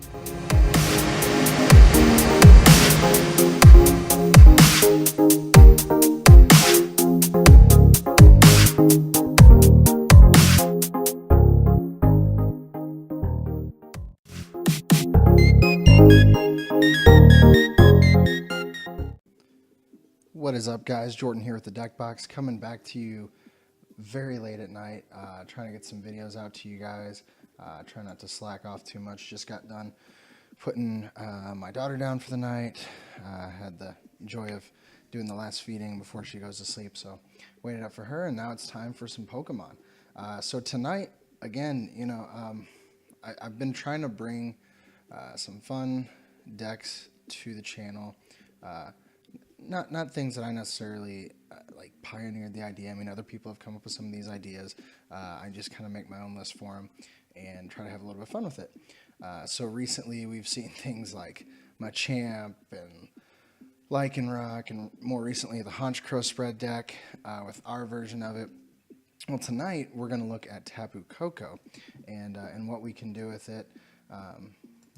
What is up, guys? Jordan here with the Deck Box, coming back to you very late at night, trying to get some videos out to you guys. Try not to slack off too much. Just got done putting my daughter down for the night. Had the joy of doing the last feeding before she goes to sleep, so waited up for her, and now it's time for some Pokemon. So tonight, again, you know, I've been trying to bring some fun decks to the channel. Not things that I necessarily like pioneered the idea. I mean, other people have come up with some of these ideas. I just kind of make my own list for them and try to have a little bit of fun with it. So recently we've seen things like Machamp and Lycanroc, and more recently the Honchkrow spread deck with our version of it. Well, tonight we're going to look at Tapu Koko and what we can do with it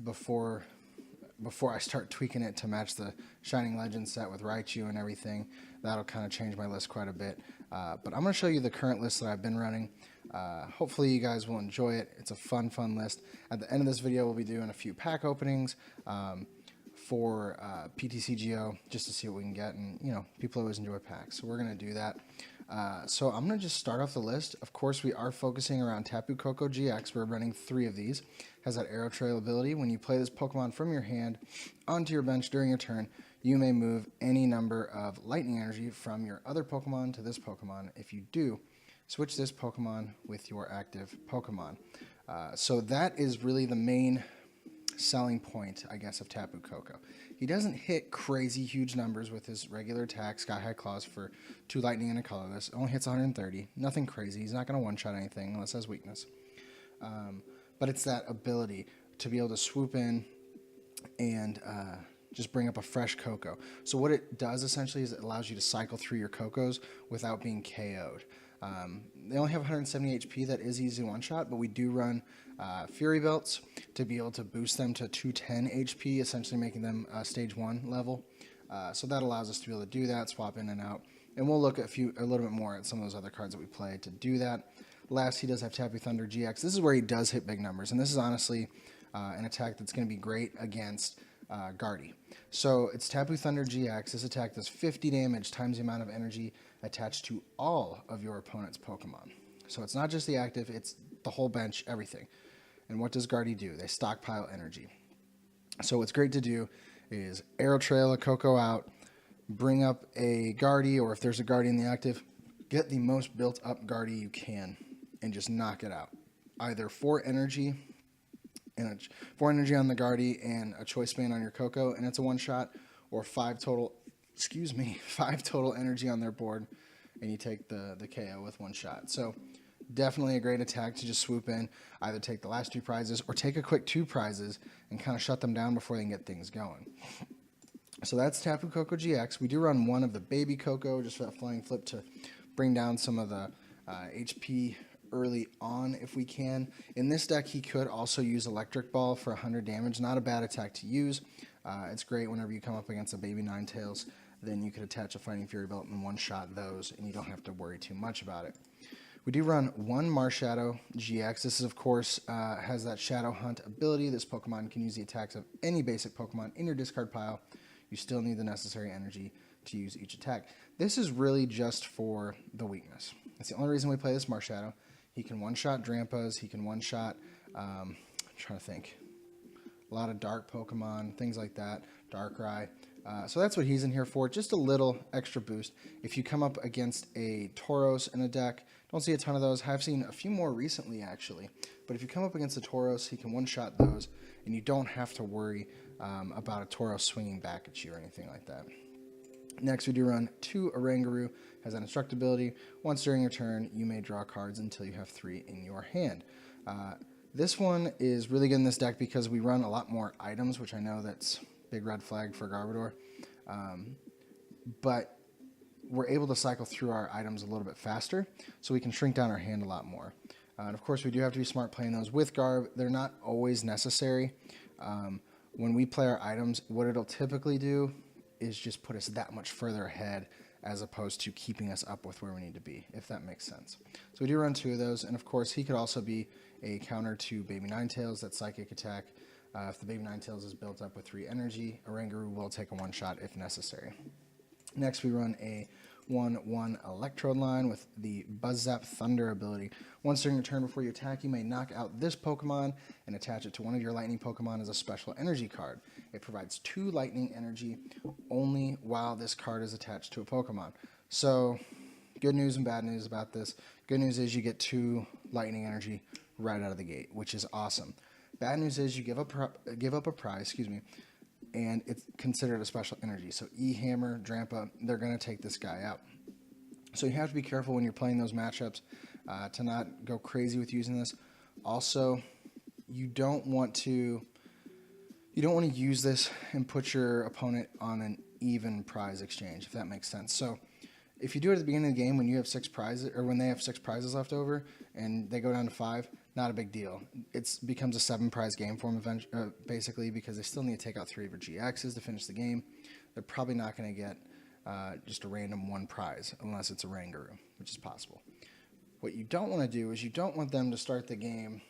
before I start tweaking it to match the Shining Legends set with Raichu and everything. That'll kind of change my list quite a bit. But I'm going to show you the current list that I've been running. Hopefully you guys will enjoy it. It's a fun list. At the end of this video, we'll be doing a few pack openings for Ptcgo, just to see what we can get. And, you know, people always enjoy packs, so we're going to do that. So I'm going to just start off the list. Of course, we are focusing around Tapu Koko GX. We're running 3 of these. Has that Arrow Trail ability. When you play this Pokemon from your hand onto your bench during your turn, you may move any number of lightning energy from your other Pokemon to this Pokemon. If you do, switch this Pokemon with your active Pokemon. So that is really the main selling point, I guess, of Tapu Koko. He doesn't hit crazy huge numbers with his regular attack, Sky High Claws for 2 lightning and a colorless. Only hits 130. Nothing crazy. He's not going to one-shot anything unless it has weakness. But it's that ability to be able to swoop in and just bring up a fresh Koko. So what it does essentially is it allows you to cycle through your Kokos without being KO'd. They only have 170 HP. That is easy one-shot, but we do run Fury Belts to be able to boost them to 210 HP, essentially making them stage 1 level. So that allows us to be able to do that, swap in and out. And we'll look at a little bit more at some of those other cards that we play to do that. Last, he does have Tapu Thunder GX. This is where he does hit big numbers, and this is honestly an attack that's going to be great against Gardy. So it's Tapu Thunder GX. This attack does 50 damage times the amount of energy attached to all of your opponent's Pokemon. So it's not just the active, it's the whole bench, everything. And what does Gardy do? They stockpile energy. So what's great to do is Arrow Trail a Koko out, bring up a Gardy, or if there's a Gardy in the active, get the most built up Gardy you can and just knock it out. Either 4 energy and 4 energy on the Gardy and a Choice Band on your Koko, and it's a one-shot, or 5 total energy on their board, and you take the KO with 1 shot. So definitely a great attack to just swoop in, either take the last 2 prizes or take a quick 2 prizes and kind of shut them down before they can get things going. So that's Tapu Koko GX. We do run 1 of the baby Koko, just for that flying flip to bring down some of the HP early on if we can. In this deck, he could also use Electric Ball for 100 damage. Not a bad attack to use. It's great whenever you come up against a baby Ninetales. Then you could attach a Fighting Fury Belt and one-shot those, and you don't have to worry too much about it. We do run 1 Marshadow GX. This is, of course, has that Shadow Hunt ability. This Pokemon can use the attacks of any basic Pokemon in your discard pile. You still need the necessary energy to use each attack. This is really just for the weakness. That's the only reason we play this Marshadow. He can one-shot Drampas. He can one-shot, I'm trying to think, a lot of dark Pokemon, things like that, Darkrai. So that's what he's in here for, just a little extra boost. If you come up against a Tauros in a deck, don't see a ton of those. I've seen a few more recently, actually. But if you come up against a Tauros, he can one-shot those, and you don't have to worry about a Tauros swinging back at you or anything like that. Next, we do run 2 Oranguru. Has that Instructability. Once during your turn, you may draw cards until you have 3 in your hand. This one is really good in this deck because we run a lot more items, which I know that's big red flag for Gardevoir. But we're able to cycle through our items a little bit faster, so we can shrink down our hand a lot more. And of course, we do have to be smart playing those with Garb. They're not always necessary. When we play our items, what it'll typically do is just put us that much further ahead as opposed to keeping us up with where we need to be, if that makes sense. So we do run 2 of those, and of course he could also be a counter to Baby Ninetales, that psychic attack. If the Baby Ninetales is built up with 3 energy, Oranguru will take a 1-shot if necessary. Next we run a 1/1 Electrode line with the Buzz Zap Thunder ability. Once during your turn before you attack, you may knock out this Pokemon and attach it to one of your Lightning Pokemon as a special energy card. It provides 2 Lightning energy only while this card is attached to a Pokemon. So, good news and bad news about this. Good news is you get 2 Lightning energy right out of the gate, which is awesome. Bad news is you give up a prize, and it's considered a special energy. So E-Hammer, Drampa, they're going to take this guy out. So you have to be careful when you're playing those matchups to not go crazy with using this. Also, you don't want to use this and put your opponent on an even prize exchange, if that makes sense. So if you do it at the beginning of the game when you have 6 prizes, or when they have 6 prizes left over and they go down to 5, not a big deal. It becomes a 7-prize game for them basically, because they still need to take out 3 of your GXs to finish the game. They're probably not going to get just a random 1 prize unless it's a Oranguru, which is possible. What you don't want to do is you don't want them to start the game,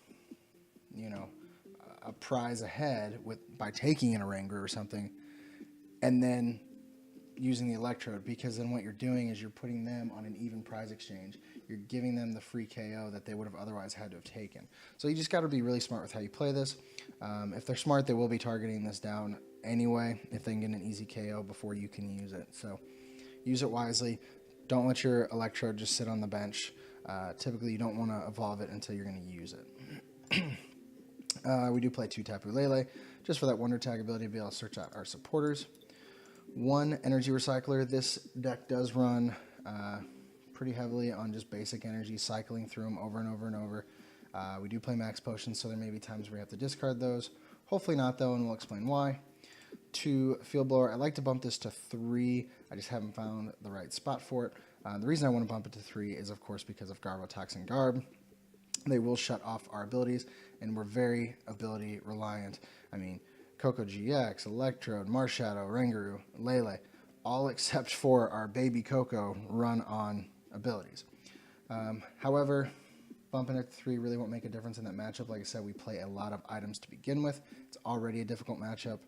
a prize ahead by taking an Oranguru or something, and then using the Electrode, because then what you're doing is you're putting them on an even prize exchange. You're giving them the free KO that they would have otherwise had to have taken. So you just got to be really smart with how you play this. If they're smart, they will be targeting this down anyway if they can get an easy KO before you can use it. So use it wisely. Don't let your Electrode just sit on the bench. Typically you don't want to evolve it until you're going to use it. We do play 2 Tapu Lele just for that Wonder Tag ability to be able to search out our supporters. 1 Energy Recycler. This deck does run pretty heavily on just basic energy, cycling through them over and over and over. We do play Max Potions, so there may be times where we have to discard those. Hopefully not, though, and we'll explain why. 2 Field Blower. I like to bump this to 3. I just haven't found the right spot for it. The reason I want to bump it to 3 is, of course, because of Gardevoir, Garb. They will shut off our abilities, and we're very ability reliant. I mean, Koko GX, Electrode, Marshadow, Oranguru, Lele, all except for our baby Koko run on abilities. However, bumping it to 3 really won't make a difference in that matchup. Like I said, we play a lot of items to begin with. It's already a difficult matchup,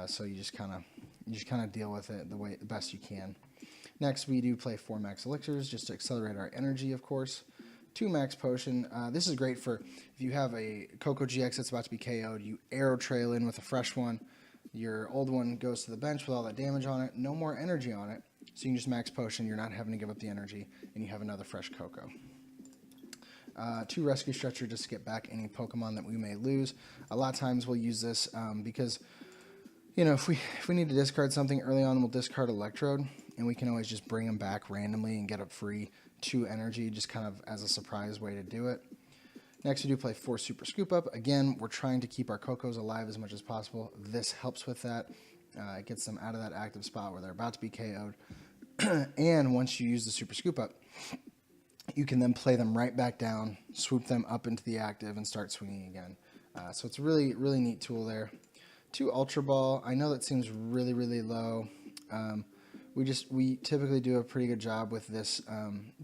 so you just kind of deal with it the best you can. Next, we do play 4 Max Elixirs just to accelerate our energy, of course. 2 Max Potion. This is great for if you have a Koko GX that's about to be KO'd, you arrow trail in with a fresh one. Your old one goes to the bench with all that damage on it, no more energy on it, so you can just Max Potion, you're not having to give up the energy, and you have another fresh Koko. 2 Rescue Stretcher just to get back any Pokemon that we may lose. A lot of times we'll use this because, if we need to discard something early on, we'll discard Electrode, and we can always just bring them back randomly and get up free 2 energy, just kind of as a surprise way to do it. Next, we do play 4 Super Scoop Up. Again, we're trying to keep our Kokos alive as much as possible. This helps with that. It gets them out of that active spot where they're about to be KO'd. And once you use the Super Scoop Up, you can then play them right back down, swoop them up into the active, and start swinging again. So it's a really, really neat tool there. 2 Ultra Ball. I know that seems really, really low. We typically do a pretty good job with this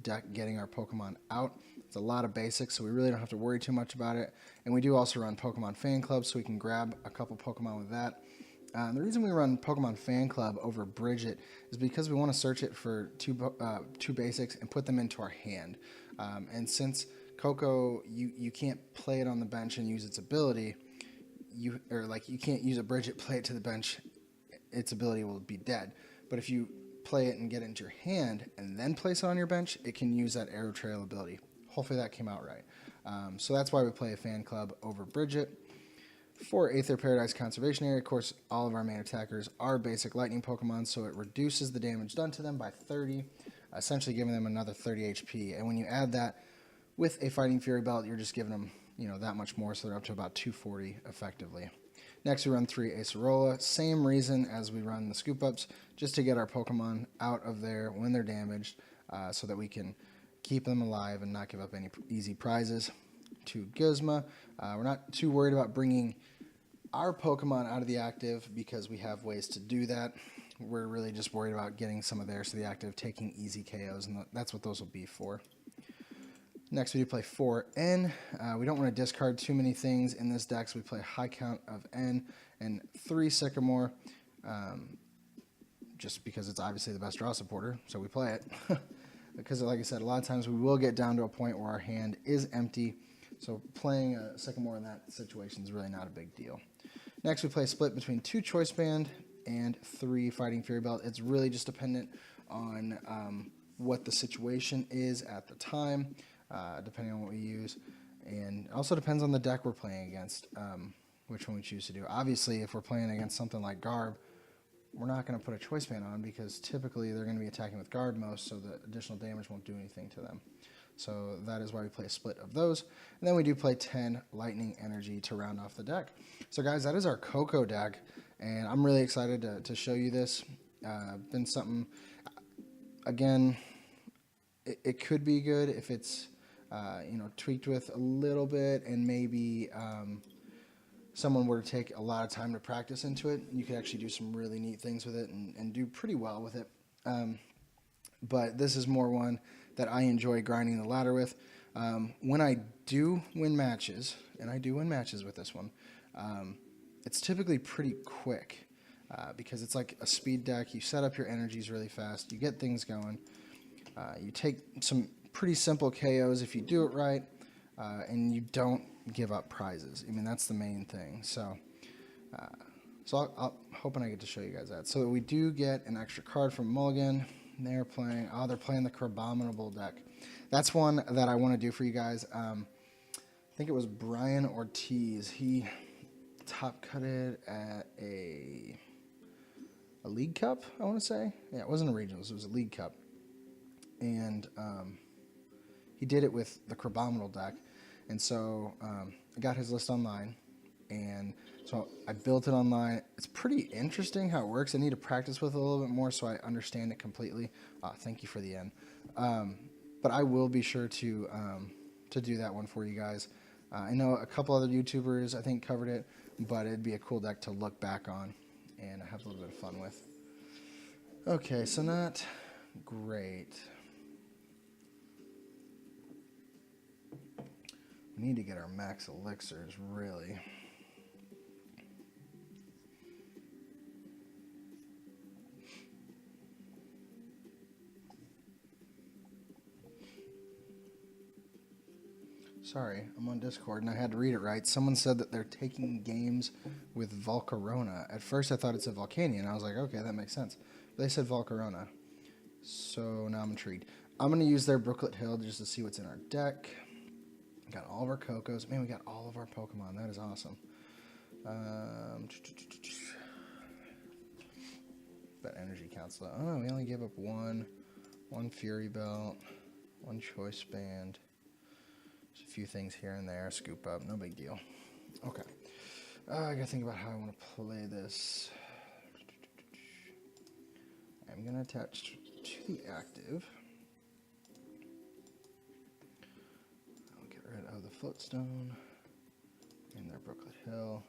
deck getting our Pokemon out. It's a lot of basics, so we really don't have to worry too much about it. And we do also run Pokemon Fan Club, so we can grab a couple Pokemon with that. The reason we run Pokemon Fan Club over Bridget is because we want to search it for two basics and put them into our hand. And since Koko, you can't play it on the bench and use its ability, you can't use a Bridget, play it to the bench, its ability will be dead. But if you play it and get it into your hand and then place it on your bench, it can use that Arrow Trail ability. Hopefully that came out right. So that's why we play a Fan Club over Bridget. For Aether Paradise Conservation Area, of course, all of our main attackers are basic lightning Pokemon, so it reduces the damage done to them by 30, essentially giving them another 30 HP. And when you add that with a Fighting Fury Belt, you're just giving them, that much more, so they're up to about 240 effectively. Next, we run 3 Acerola. Same reason as we run the Scoop Ups, just to get our Pokemon out of there when they're damaged, so that we can keep them alive and not give up any easy prizes. 2 Guzma. We're not too worried about bringing our Pokemon out of the active because we have ways to do that. We're really just worried about getting some of theirs to the active, taking easy KOs, and that's what those will be for. Next, we do play 4 N. We don't want to discard too many things in this deck, so we play a high count of N and 3 Sycamore, just because it's obviously the best draw supporter, so we play it. Because, like I said, a lot of times we will get down to a point where our hand is empty, so playing a Sycamore in that situation is really not a big deal. Next, we play a split between 2 Choice Band and 3 Fighting Fury Belt. It's really just dependent on what the situation is at the time, depending on what we use. And it also depends on the deck we're playing against, which one we choose to do. Obviously, if we're playing against something like Garb, we're not going to put a Choice Band on because typically they're going to be attacking with Guard most, so the additional damage won't do anything to them. So that is why we play a split of those. And then we do play 10 Lightning Energy to round off the deck. So guys, that is our Koko deck, and I'm really excited to show you this. Been something, again, it could be good if it's tweaked with a little bit, and maybe someone were to take a lot of time to practice into it. You could actually do some really neat things with it and do pretty well with it. But this is more one that I enjoy grinding the ladder with. When I do win matches, and I do win matches with this one, it's typically pretty quick because it's like a speed deck. You set up your energies really fast. You get things going. You take some pretty simple KOs if you do it right, and you don't give up prizes. I mean, that's the main thing. So I'm hoping I get to show you guys that. So we do get an extra card from Mulligan. They're playing the Crabominable deck. That's one that I want to do for you guys. I think it was Brian Ortiz. He top cutted at a League Cup, I want to say. Yeah, it wasn't a Regionals. It was a League Cup. And he did it with the Crabominable deck. And so I got his list online. And so I built it online. It's pretty interesting how it works. I need to practice with it a little bit more so I understand it completely. Thank you for the end. But I will be sure to do that one for you guys. I know a couple other YouTubers, I think, covered it, but it'd be a cool deck to look back on and have a little bit of fun with. Okay, so not great. We need to get our max elixirs, really. Sorry, I'm on Discord and I had to read it right. Someone said that they're taking games with Volcarona. At first I thought it said Volcanion. I was like, okay, that makes sense. But they said Volcarona. So now I'm intrigued. I'm going to use their Brooklet Hill just to see what's in our deck. Got all of our Kokos. Man, we got all of our Pokemon. That is awesome. But energy counts low. Oh, no, we only gave up one Fury Belt, one Choice Band. Just a few things here and there. Scoop up. No big deal. Okay. I got to think about how I want to play this. I'm going to attach to the active. I'll get rid of the Floatstone and their Brooklet Hill.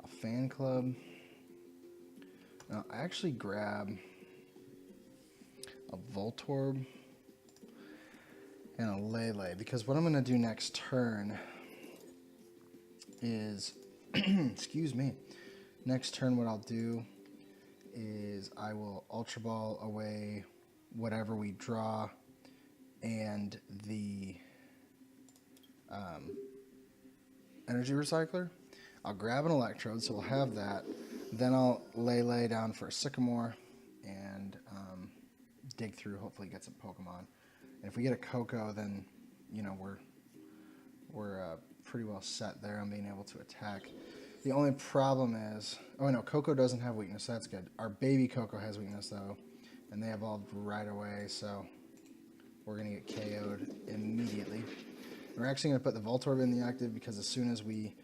A Fan Club. Now, I actually grab a Voltorb and a Lele, because what I'm going to do next turn is, excuse me, next turn what I'll do is I will Ultra Ball away whatever we draw and the Energy Recycler. I'll grab an Electrode, so we'll have that. Then I'll lay down for a Sycamore and dig through, hopefully get some Pokemon. And if we get a Koko, then, you know, we're pretty well set there on being able to attack. The only problem is, oh no, Koko doesn't have weakness, so that's good. Our baby Koko has weakness though, and they evolved right away, so we're gonna get KO'd immediately. We're actually gonna put the Voltorb in the active because as soon as we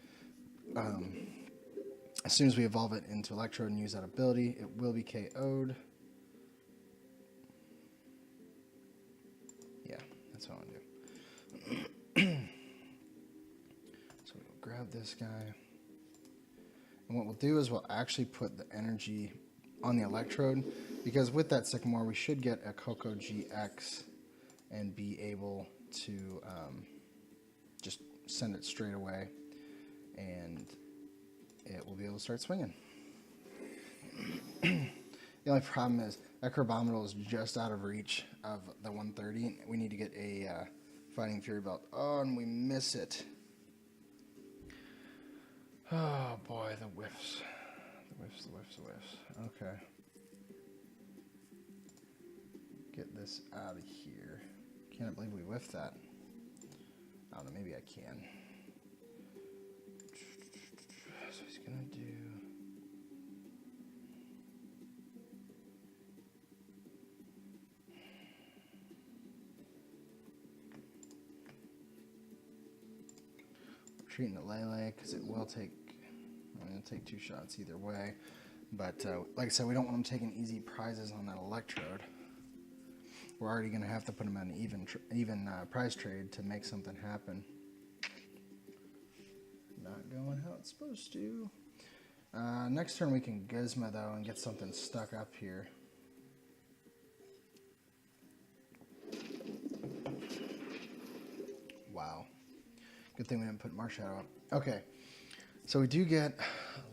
evolve it into Electrode and use that ability, it will be KO'd. grab this guy. And what we'll do is we'll actually put the energy on the electrode, because with that Sycamore we should get a Koko GX and be able to just send it straight away, and it will be able to start swinging. The only problem is that Crabominal is just out of reach of the 130. We need to get a Fighting Fury Belt. Oh, and we miss it. Oh boy, the whiffs. The whiffs, the whiffs, the whiffs. Okay. Get this out of here. Can't believe we whiffed that. I don't know, maybe I can. So he's gonna do... Treating the Lele because it will take, I'm going to take 2 shots either way, but like I said, we don't want them taking easy prizes on that electrode. We're already going to have to put them on an even prize trade to make something happen. Not going how it's supposed to. Next turn we can Gizmo though and get something stuck up here. Wow. Good thing we didn't put Marshadow up. Okay, so we do get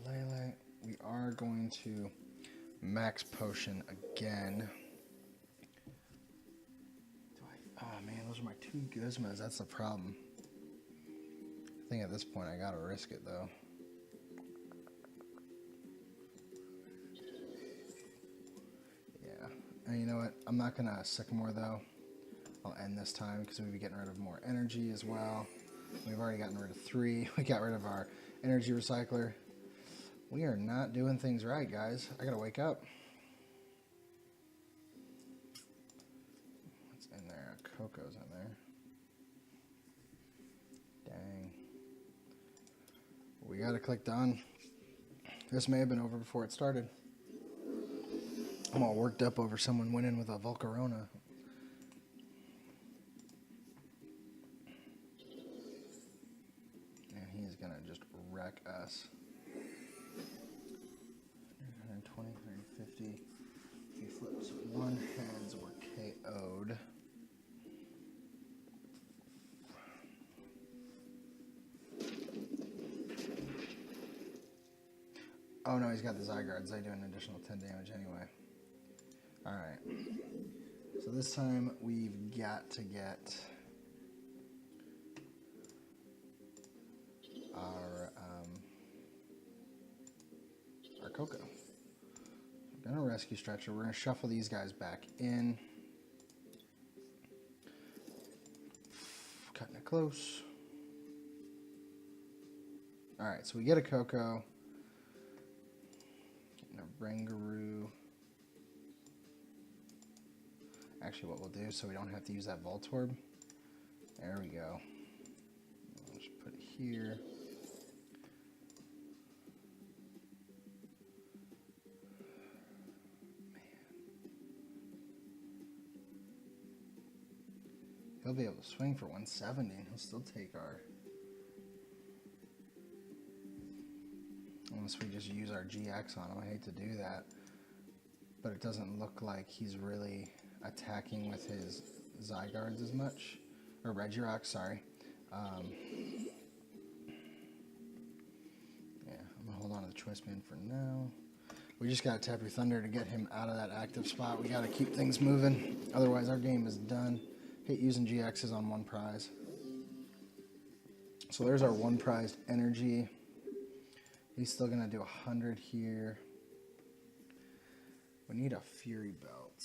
Lele. We are going to max potion again. Oh man, those are my 2 Gizmos. That's the problem. I think at this point I gotta risk it though. Yeah, and you know what? I'm not gonna Sycamore though. I'll end this time because we'll be getting rid of more energy as well. We've already gotten rid of 3. We got rid of our energy recycler. We are not doing things right, guys. I gotta wake up. What's in there? Koko's in there. Dang. We gotta click done. This may have been over before it started. I'm all worked up over someone winning with a Volcarona. Gonna just wreck us. 120, 150. If he flips 1 heads, we're KO'd. Oh no, he's got the Zygardes. They do an additional 10 damage anyway. Alright. So this time we've got to get our Koko. We're gonna rescue Stretcher. We're gonna shuffle these guys back in. Cutting it close. Alright, so we get a Koko. Getting a Rangaroo. Actually, what we'll do, so we don't have to use that Voltorb. There we go. I'll just put it here. He'll be able to swing for 170. He'll still take our... Unless we just use our GX on him. I hate to do that. But it doesn't look like he's really attacking with his Zygardes as much. Or Regirock, sorry. Yeah, I'm going to hold on to the Choice Man for now. We just got to Tapu Thunder to get him out of that active spot. We got to keep things moving. Otherwise, our game is done. Hate using GXs on 1 prize. So there's our 1 prized energy. He's still going to do 100 here. We need a Fury Belt.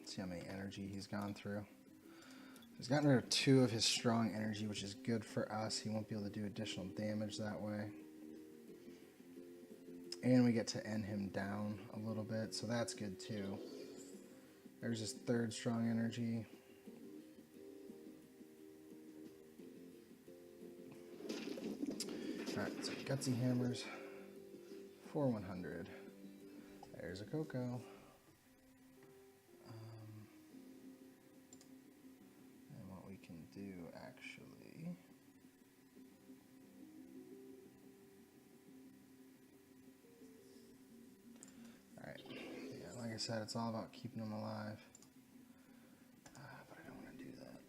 See how many energy he's gone through. He's gotten rid of 2 of his strong energy, which is good for us. He won't be able to do additional damage that way. And we get to end him down a little bit, so that's good too. There's his 3rd strong energy. Alright, so Gutsy Hammers. for 100. There's a Koko. And what we can do actually, alright, yeah, like I said, it's all about keeping them alive. But I don't want to do that.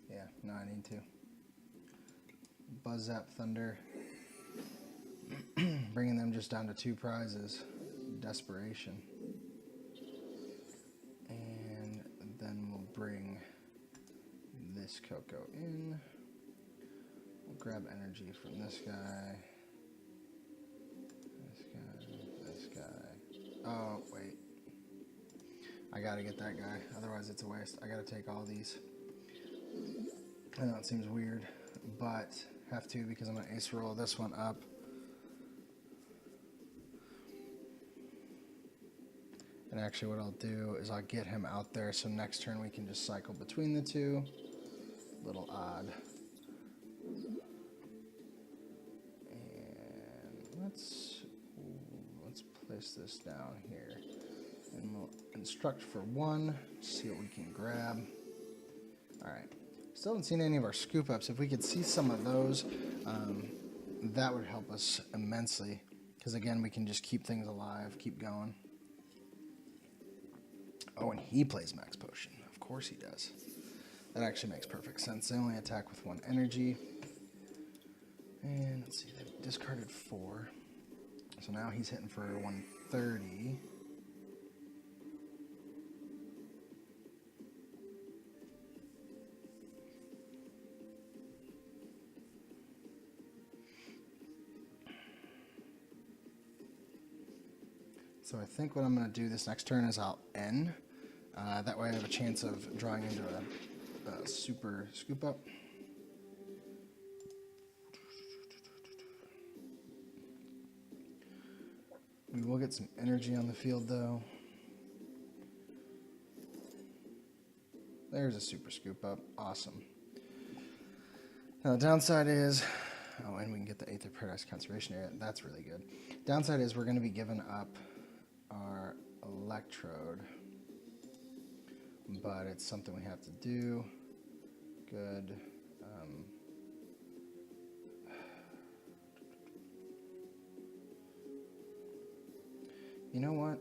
Yeah, no, I need to. Buzz Zap Thunder. Bringing them just down to 2 prizes. Desperation. And then we'll bring this Koko in. We'll grab energy from this guy. This guy. Oh, wait. I gotta get that guy, otherwise it's a waste. I gotta take all these. I know it seems weird, but have to because I'm gonna ace roll this one up. And actually what I'll do is I'll get him out there so next turn we can just cycle between the two. Little odd. And let's place this down here. And we'll instruct for 1, see what we can grab. Alright. Still haven't seen any of our scoop ups. If we could see some of those, that would help us immensely. Because again, we can just keep things alive, keep going. Oh, and he plays Max Potion. Of course he does. That actually makes perfect sense. They only attack with 1 energy. And let's see, they've discarded 4. So now he's hitting for 130. So I think what I'm going to do this next turn is I'll N. That way I have a chance of drawing into a super scoop up. We will get some energy on the field though. There's a super scoop up. Awesome. Now the downside is, oh, and we can get the Aether Paradise Conservation Area. That's really good. Downside is we're going to be giving up our electrode, but it's something we have to do. Good. You know what?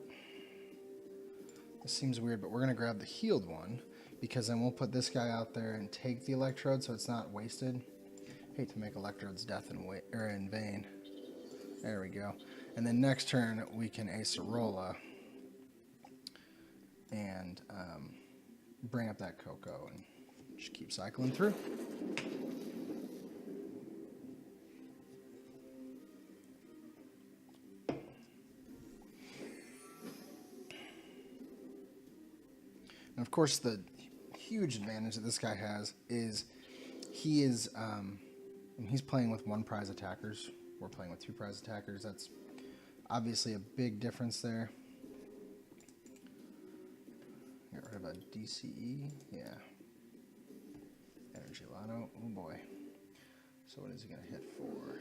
This seems weird, but we're going to grab the healed one because then we'll put this guy out there and take the electrode so it's not wasted. Hate to make electrodes death in vain. There we go. And then next turn we can Acerola and bring up that Koko and just keep cycling through. And of course, the huge advantage that this guy has is he's playing with 1 prize attackers. We're playing with 2 prize attackers. That's obviously a big difference there. Get rid of a DCE. Yeah. Energy Lotto. Oh boy. So what is he going to hit for?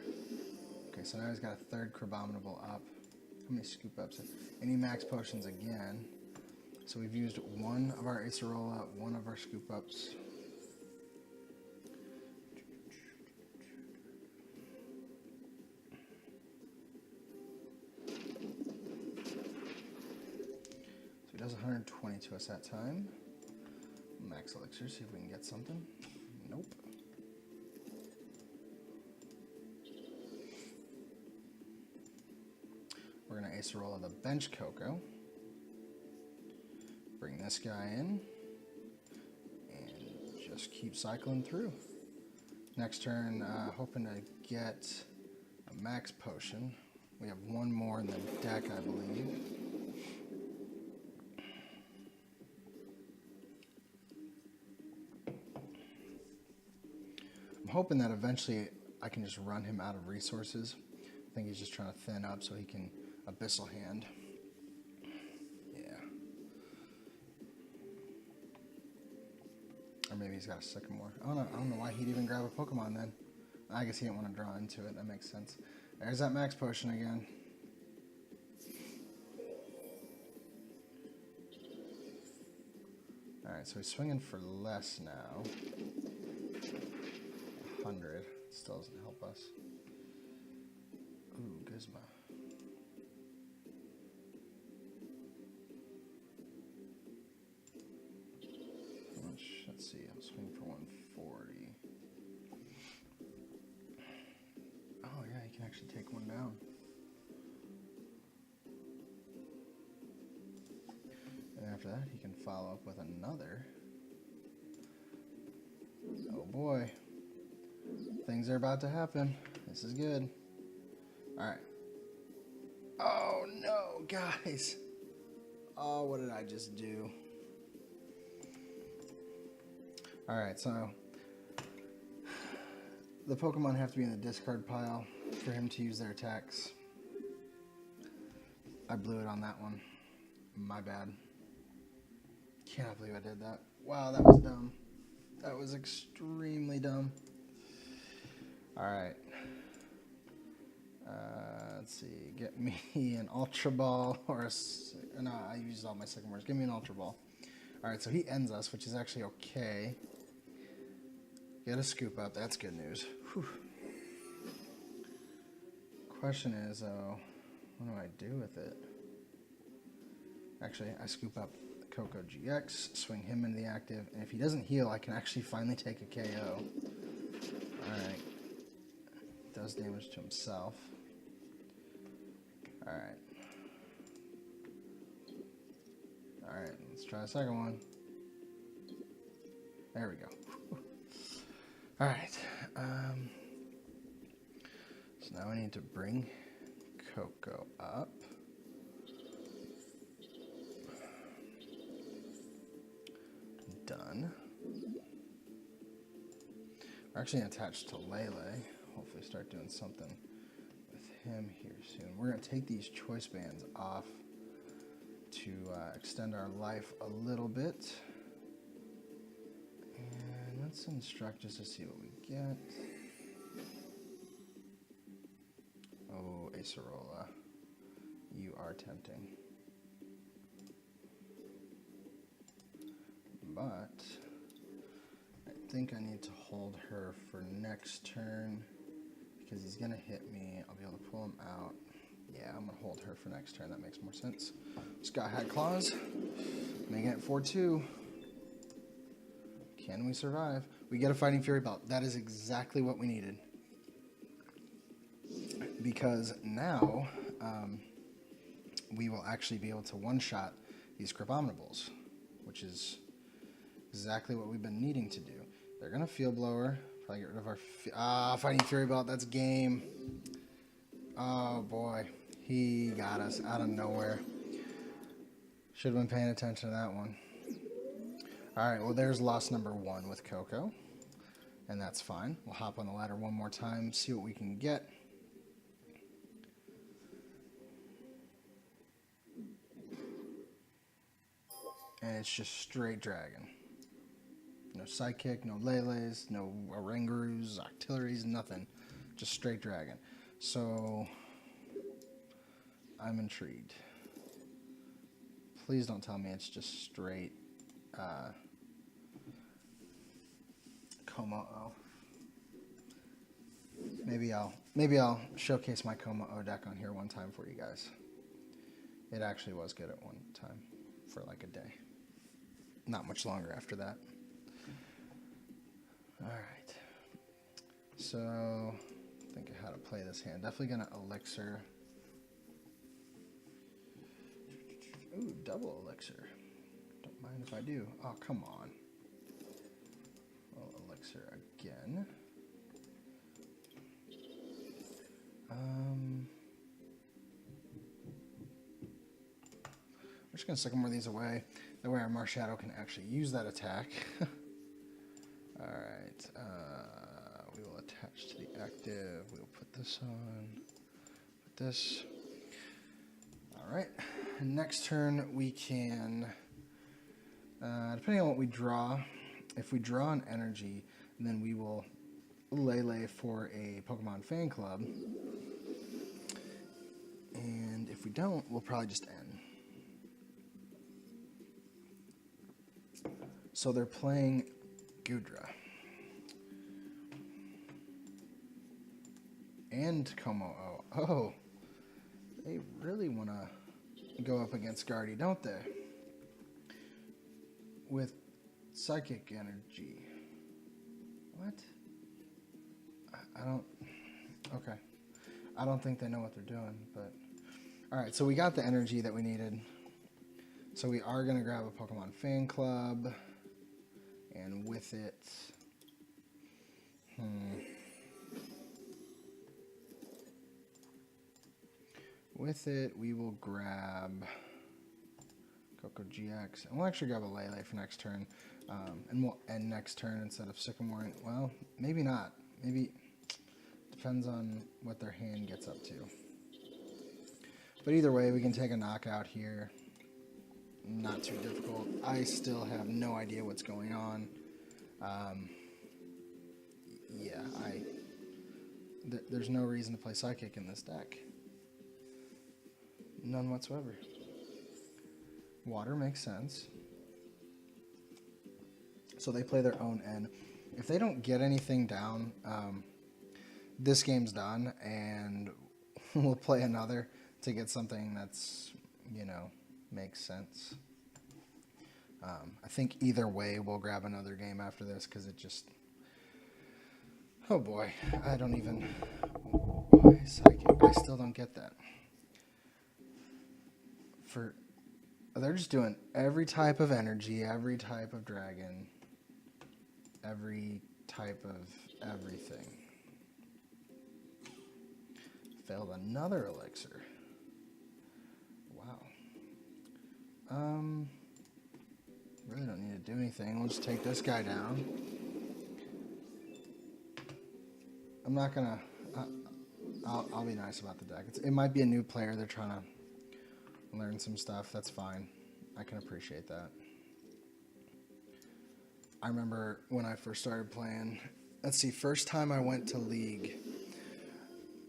Okay, so now he's got a 3rd Crabominable up. How many scoop ups? And he max potions again. So we've used 1 of our Acerola, 1 of our scoop ups. So he does 120 to us that time. Max elixir, see if we can get something. Nope. We're going to Acerola the bench Koko. Bring this guy in and just keep cycling through. Next turn, hoping to get a max potion. We have 1 more in the deck, I believe. I'm hoping that eventually I can just run him out of resources. I think he's just trying to thin up so he can Abyssal Hand. Or maybe he's got a Sycamore. I don't know why he'd even grab a Pokemon then. I guess he didn't want to draw into it. That makes sense. There's that max potion again. Alright, so he's swinging for less now. 100. Still doesn't help us. Ooh, Gizmo. Let's see, I'll swing for 140. Oh yeah, he can actually take one down. And after that, he can follow up with another. Oh boy. Things are about to happen. This is good. Alright. Oh no, guys. Oh, what did I just do? Alright, so the Pokemon have to be in the discard pile for him to use their attacks. I blew it on that one. My bad. Cannot believe I did that. Wow, that was dumb. That was extremely dumb. Alright. Let's see. Get me an Ultra Ball or a... No, I used all my second words. Give me an Ultra Ball. Alright, so he ends us, which is actually okay. Get a scoop up. That's good news. Whew. Question is, what do I do with it? Actually, I scoop up Koko GX, swing him into the active, and if he doesn't heal, I can actually finally take a KO. Alright. Does damage to himself. Alright. Alright, let's try a second one. There we go. Alright. So now I need to bring Koko up. Done. We're actually attached to Lele. Hopefully start doing something with him here soon. We're going to take these choice bands off to extend our life a little bit. And let's instruct just to see what we get. Oh, Acerola. You are tempting. But I think I need to hold her for next turn because he's going to hit me. I'll be able to pull him out. Yeah, I'm going to hold her for next turn. That makes more sense. Sky High Claws. Making it 4-2. Can we survive? We get a Fighting Fury belt. That is exactly what we needed. Because now we will actually be able to one-shot these Crabominables, which is exactly what we've been needing to do. They're going to Field Blower. Probably get rid of our... Fighting Fury belt. That's game. Oh, boy. He got us out of nowhere. Should have been paying attention to that one. Alright, well, there's loss number 1 with Koko. And that's fine. We'll hop on the ladder one more time, see what we can get. And it's just straight dragon. No Psychic, no Lele's, no Orangaroos, Octilleries, nothing. Just straight dragon. So, I'm intrigued. Please don't tell me it's just straight Como-O. Maybe I'll showcase my Como-O deck on here one time for you guys. It actually was good at one time for like a day. Not much longer after that. Alright. So, think of how to play this hand. Definitely gonna Elixir. Ooh, double Elixir. Don't mind if I do. Oh, come on. Well, Elixir again. I'm just going to stick more of these away. That way our Marshadow can actually use that attack. Alright. We will attach to the active. We'll put this on. Put this. Alright. Next turn we can, depending on what we draw, if we draw an energy, then we will Lele for a Pokemon fan club. And if we don't, we'll probably just end. So they're playing Gudra. And Como. Oh, they really want to go up against Guardy, don't they? With Psychic Energy. What? I don't... Okay. I don't think they know what they're doing, but... Alright, so we got the energy that we needed. So we are going to grab a Pokemon Fan Club. And with it... With it, we will grab Koko GX. And we'll actually grab a Lele for next turn. And we'll end next turn instead of Sycamore. Well, maybe not. Maybe... Depends on what their hand gets up to. But either way, we can take a knockout here. Not too difficult. I still have no idea what's going on. Yeah, there's no reason to play Psychic in this deck. None whatsoever. Water makes sense. So they play their own end. If they don't get anything down, this game's done, and we'll play another to get something that's, you know, makes sense. I think either way we'll grab another game after this, because it just... Oh boy, I don't even... Why Psychic? I still don't get that. They're just doing every type of energy, every type of dragon, every type of everything. Failed another elixir. Wow. Really don't need to do anything. We'll just take this guy down. I'm not gonna... I'll be nice about the deck. It might be a new player. They're trying to learn some stuff. That's fine. I can appreciate that. I remember when I first started playing... Let's see, first time I went to League...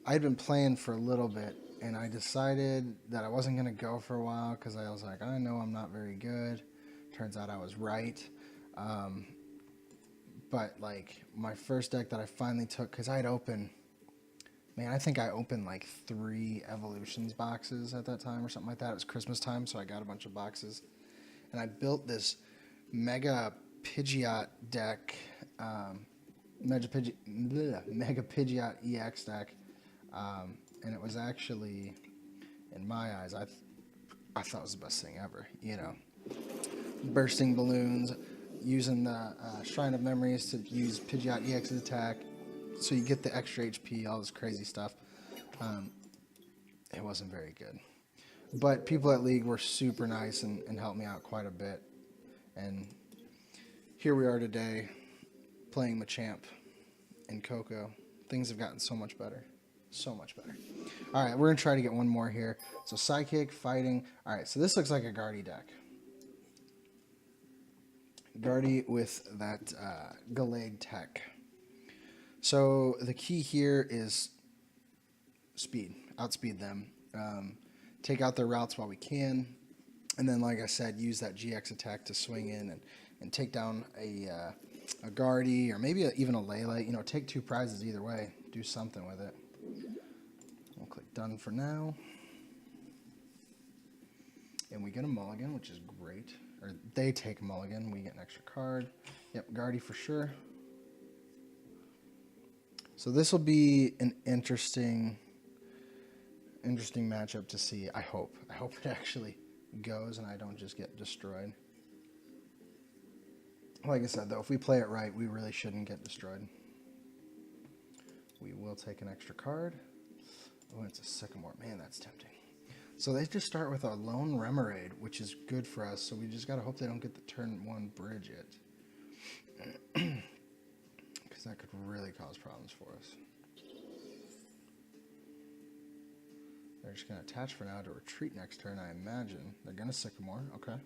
I'd been playing for a little bit, and I decided that I wasn't going to go for a while because I was like, I know I'm not very good. Turns out I was right. But, like, my first deck that I finally took, because I'd opened, man, I think I opened like 3 Evolutions boxes at that time or something like that. It was Christmas time, so I got a bunch of boxes. And I built this Mega Pidgeot deck, Mega Pidgeot EX deck. And it was actually, in my eyes, I thought it was the best thing ever, you know. Bursting balloons, using the Shrine of Memories to use Pidgeot EX's attack, so you get the extra HP, all this crazy stuff. It wasn't very good. But people at League were super nice and helped me out quite a bit. And here we are today, playing Machamp and Koko. Things have gotten so much better. So much better. Alright, we're going to try to get one more here. So Psychic, Fighting. Alright, so this looks like a Guardy deck. Guardy with that Gallade tech. So the key here is speed. Outspeed them. Take out their routes while we can. And then, like I said, use that GX attack to swing in and take down a Guardy or maybe even a Lele. You know, take 2 prizes either way. Do something with it. We'll click done for now. And we get a mulligan, which is great. Or they take a mulligan, we get an extra card. Yep, Guardy for sure. So this will be an interesting matchup to see, I hope. I hope it actually goes and I don't just get destroyed. Like I said, though, if we play it right, we really shouldn't get destroyed. We will take an extra card. Oh, it's a Sycamore. Man, that's tempting. So they just start with a Lone Remoraid, which is good for us. So we just got to hope they don't get the turn 1 Bridget. Because that could really cause problems for us. They're just going to attach for now to retreat next turn, I imagine. They're going to Sycamore. Okay.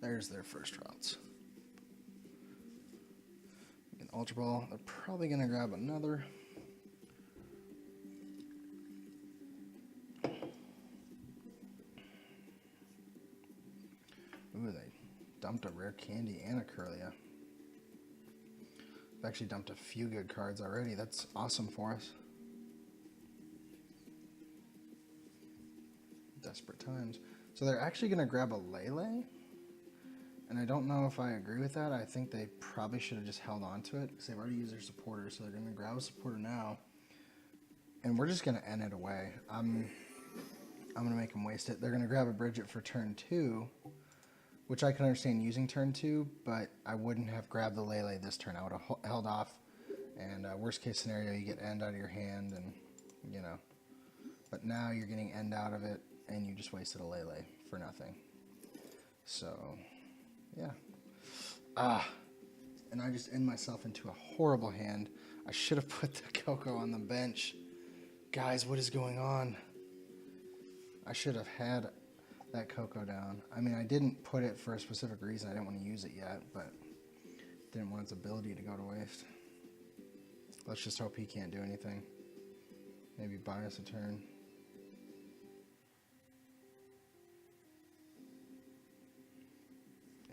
There's their first routes. Ultra Ball. They're probably going to grab another. Ooh, they dumped a rare candy and a Curlia. They've actually dumped a few good cards already. That's awesome for us. Desperate times. So they're actually going to grab a Lele. And I don't know if I agree with that. I think they probably should have just held on to it because they've already used their supporter. So they're going to grab a supporter now. And we're just going to end it away. I'm going to make them waste it. They're going to grab a Bridget for turn 2, which I can understand using turn 2, but I wouldn't have grabbed the Lele this turn. I would have held off. And worst case scenario, you get end out of your hand and, you know. But now you're getting end out of it and you just wasted a Lele for nothing. So... yeah. And I just end myself into a horrible hand. I should have put the Koko on the bench. Guys, what is going on? I should have had that Koko down. I mean, I didn't put it for a specific reason. I didn't want to use it yet, but didn't want its ability to go to waste. Let's just hope he can't do anything. Maybe buy us a turn.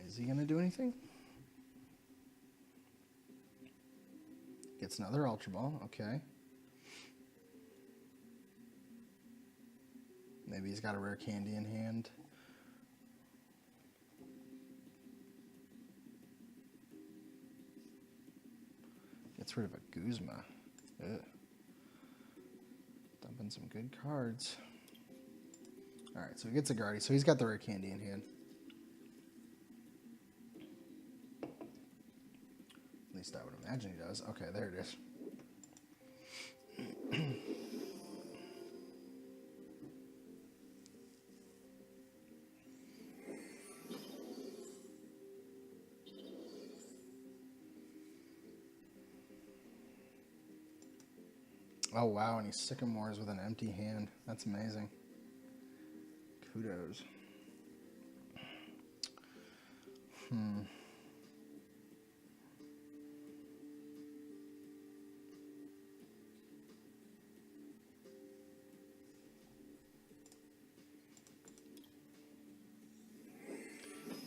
Is he going to do anything? Gets another Ultra Ball. Okay. Maybe he's got a rare candy in hand. Gets rid of a Guzma. Ugh. Dumping some good cards. Alright, so he gets a Guardy. So he's got the rare candy in hand. At least I would imagine he does. Okay, there it is. Oh wow, and he sycamores with an empty hand. That's amazing. Kudos.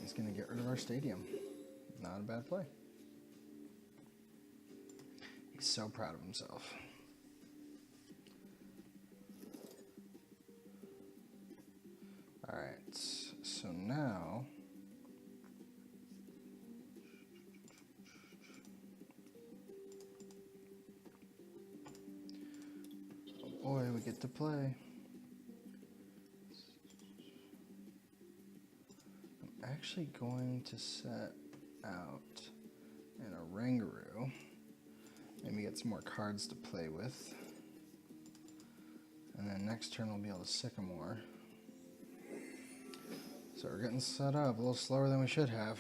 He's going to get rid of our stadium. Not a bad play. He's so proud of himself. Alright, so now... oh boy, we get to play. I'm actually going to set out an Oranguru. Maybe get some more cards to play with. And then next turn we'll be able to Sycamore. So we're getting set up a little slower than we should have.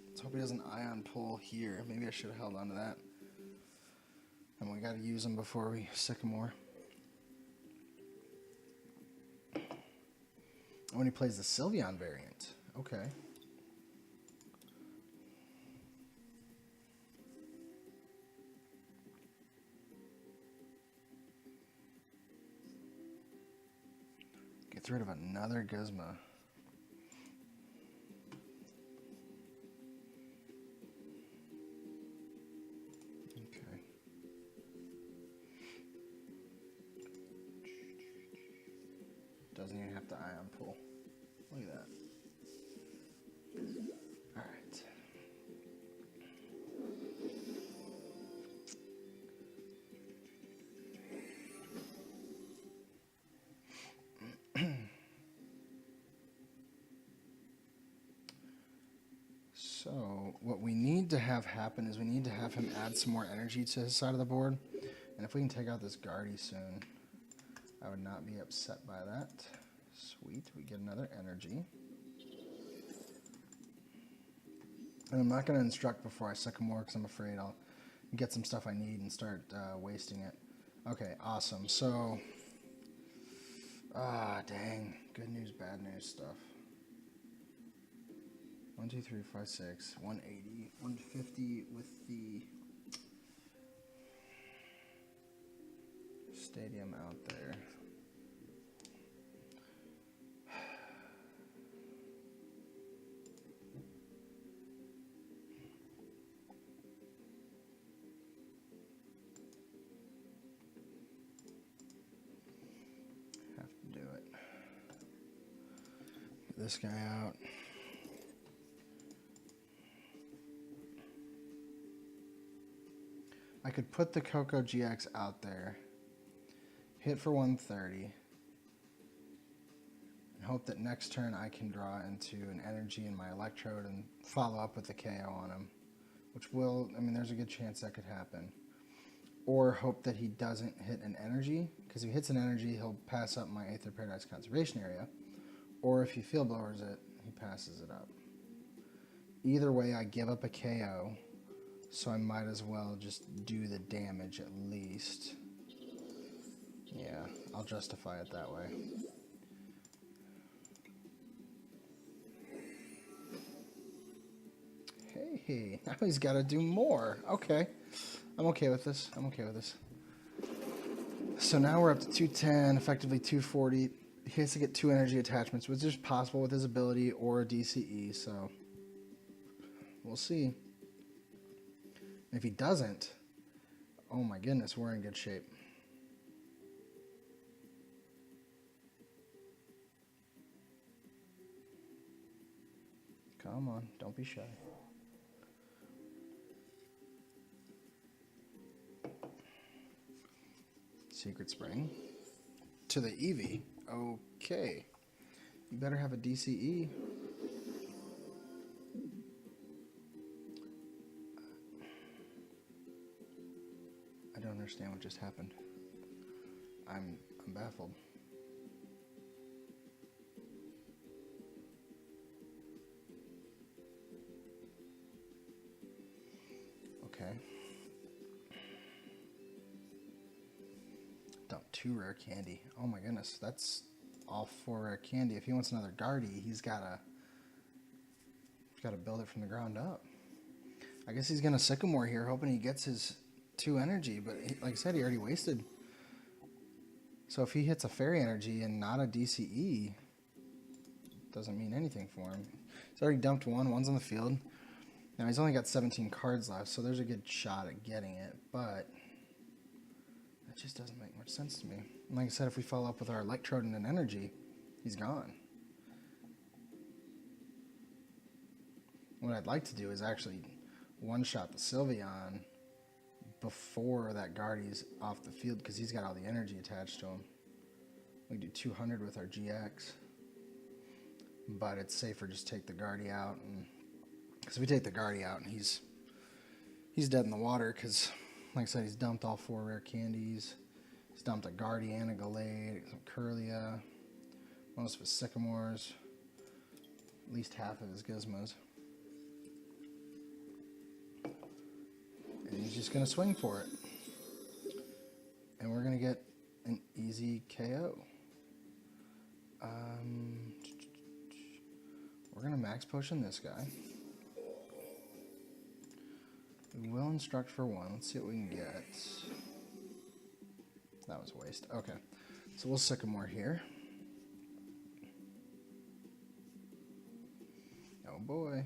Let's hope he doesn't Ion Pull here. Maybe I should have held on to that. And we got to use them before we Sycamore. When he plays the Sylveon variant. Okay. Gets rid of another Guzma. Okay. Doesn't even have to Ion Pull. Look at that. All right. So what we need to have happen is we need to have him add some more energy to his side of the board. And if we can take out this Guardy soon, I would not be upset by that. Sweet, we get another energy. And I'm not going to instruct before I Sycamore because I'm afraid I'll get some stuff I need and start wasting it. Okay, awesome. So, dang. Good news, bad news stuff. 1, 2, 3, 4, 5, 6, 180, 150 with the Stadium out there. Have to do it. Get this guy out. I could put the Koko GX out there, hit for 130, and hope that next turn I can draw into an energy in my Electrode and follow up with the KO on him, which will, I mean, there's a good chance that could happen. Or hope that he doesn't hit an energy, because if he hits an energy, he'll pass up my Aether Paradise Conservation Area, or if he Field Blowers it, he passes it up. Either way, I give up a KO. So I might as well just do the damage at least. Yeah, I'll justify it that way. Hey, now he's got to do more. Okay. I'm okay with this. I'm okay with this. So now we're up to 210, effectively 240. He has to get 2 energy attachments, which is possible with his ability or a DCE, so we'll see. If he doesn't, oh my goodness, we're in good shape. Come on, don't be shy. Secret Spring. To the Eevee. Okay. You better have a DCE. I don't understand what just happened. I'm baffled. Okay. Dump 2 rare candy. Oh my goodness, that's all 4 rare candy. If he wants another Guardy, he's gotta build it from the ground up. I guess he's gonna Sycamore here, hoping he gets his 2 energy, but he, like I said, he already wasted. So if he hits a Fairy Energy and not a DCE, doesn't mean anything for him. He's already dumped 1, 1's on the field. Now he's only got 17 cards left, so there's a good shot at getting it, but that just doesn't make much sense to me. And like I said, if we follow up with our Electrode and an energy, he's gone. What I'd like to do is actually one-shot the Sylveon before that Guardy's off the field, because he's got all the energy attached to him. We can do 200 with our GX, but it's safer just take the Guardy out, and because if we take the Guardy out, and he's dead in the water, because like I said, he's dumped all 4 rare candies. He's dumped a Guardy and a Gallade, some Curlia, most of his Sycamores, at least half of his Gizmos. And he's just going to swing for it. And we're going to get an easy KO. We're going to Max Potion this guy. We will Instruct for 1. Let's see what we can get. That was a waste. Okay. So we'll Sycamore here. Oh boy.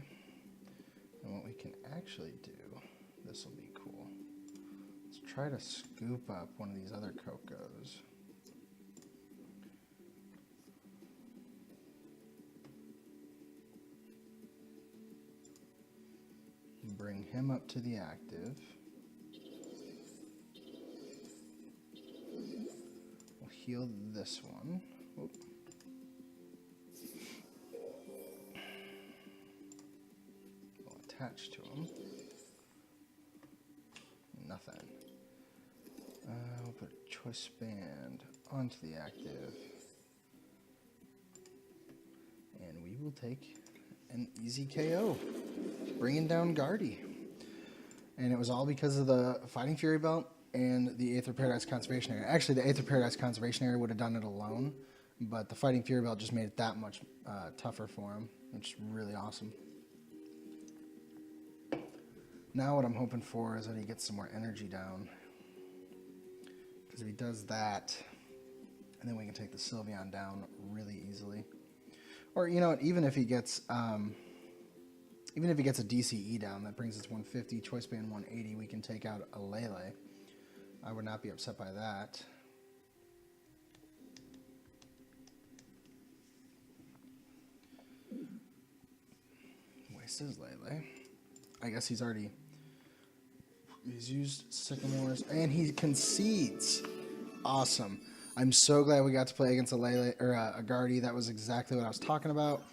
And what we can actually do, this will be cool. Let's try to scoop up one of these other Kokos. Bring him up to the active. We'll heal this one. Oop. We'll attach to him. Nothing. We'll put a Choice Band onto the active. And we will take an easy KO. Bringing down Guardy. And it was all because of the Fighting Fury Belt and the Aether Paradise Conservation Area. Actually, the Aether Paradise Conservation Area would have done it alone, but the Fighting Fury Belt just made it that much tougher for him, which is really awesome. Now what I'm hoping for is that he gets some more energy down. Because if he does that, and then we can take the Sylveon down really easily. Or, you know what, even if he gets a DCE down, that brings us 150, Choice Band 180, we can take out a Lele. I would not be upset by that. Waste his Lele. I guess he's used Sycamores, and he concedes. Awesome. I'm so glad we got to play against a Lele or a Guardy. That was exactly what I was talking about.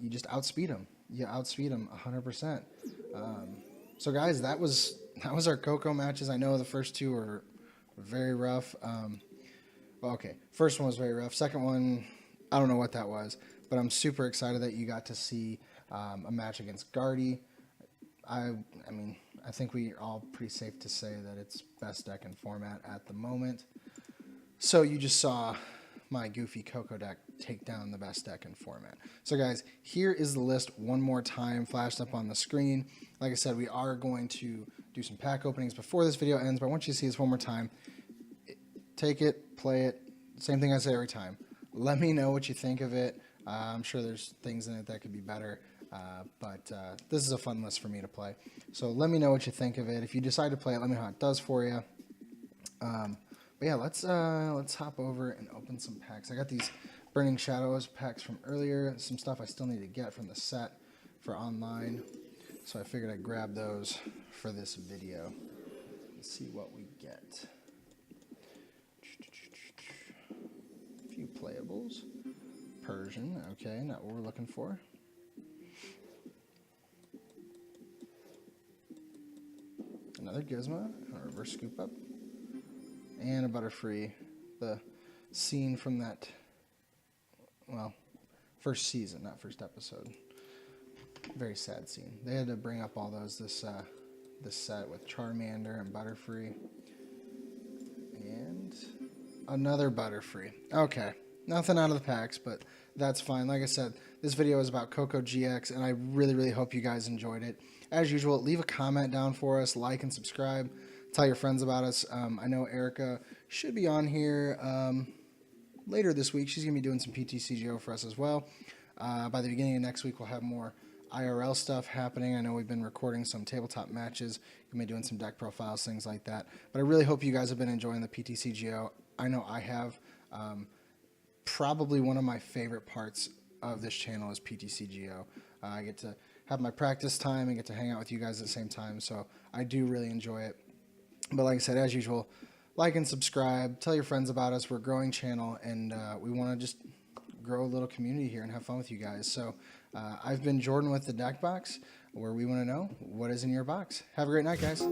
You just outspeed him. You outspeed him 100%. So guys, that was our Koko matches. I know the first two were very rough. Well, okay, first one was very rough. Second one, I don't know what that was, but I'm super excited that you got to see a match against Guardy. I mean, I think we are all pretty safe to say that it's best deck in format at the moment. So you just saw my goofy Koko deck take down the best deck in format. So guys, here is the list one more time flashed up on the screen. Like I said, we are going to do some pack openings before this video ends, but I want you to see this one more time. Take it, play it, same thing I say every time. Let me know what you think of it. I'm sure there's things in it that could be better, but this is a fun list for me to play. So let me know what you think of it. If you decide to play it, let me know how it does for you. But yeah, let's hop over and open some packs. I got these Burning Shadows packs from earlier, some stuff I still need to get from the set for online. So I figured I'd grab those for this video. Let's see what we get. A few playables. Persian, okay, not what we're looking for. Another Gizmo, a reverse scoop up. And a Butterfree, the scene from that, well, first season, not first episode. Very sad scene. They had to bring up all those this set with Charmander and Butterfree. And another Butterfree. Okay, nothing out of the packs, but that's fine. Like I said, this video is about Koko GX, and I really, really hope you guys enjoyed it. As usual, leave a comment down for us, like and subscribe. Tell your friends about us. I know Erica should be on here later this week. She's going to be doing some Ptcgo for us as well. By the beginning of next week, we'll have more IRL stuff happening. I know we've been recording some tabletop matches. We'll be doing some deck profiles, things like that. But I really hope you guys have been enjoying the Ptcgo. I know I have. Probably one of my favorite parts of this channel is Ptcgo. I get to have my practice time and get to hang out with you guys at the same time. So I do really enjoy it. But like I said, as usual, like and subscribe. Tell your friends about us. We're a growing channel, and we want to just grow a little community here and have fun with you guys. So I've been Jordan with the Deck Box, where we want to know what is in your box. Have a great night, guys.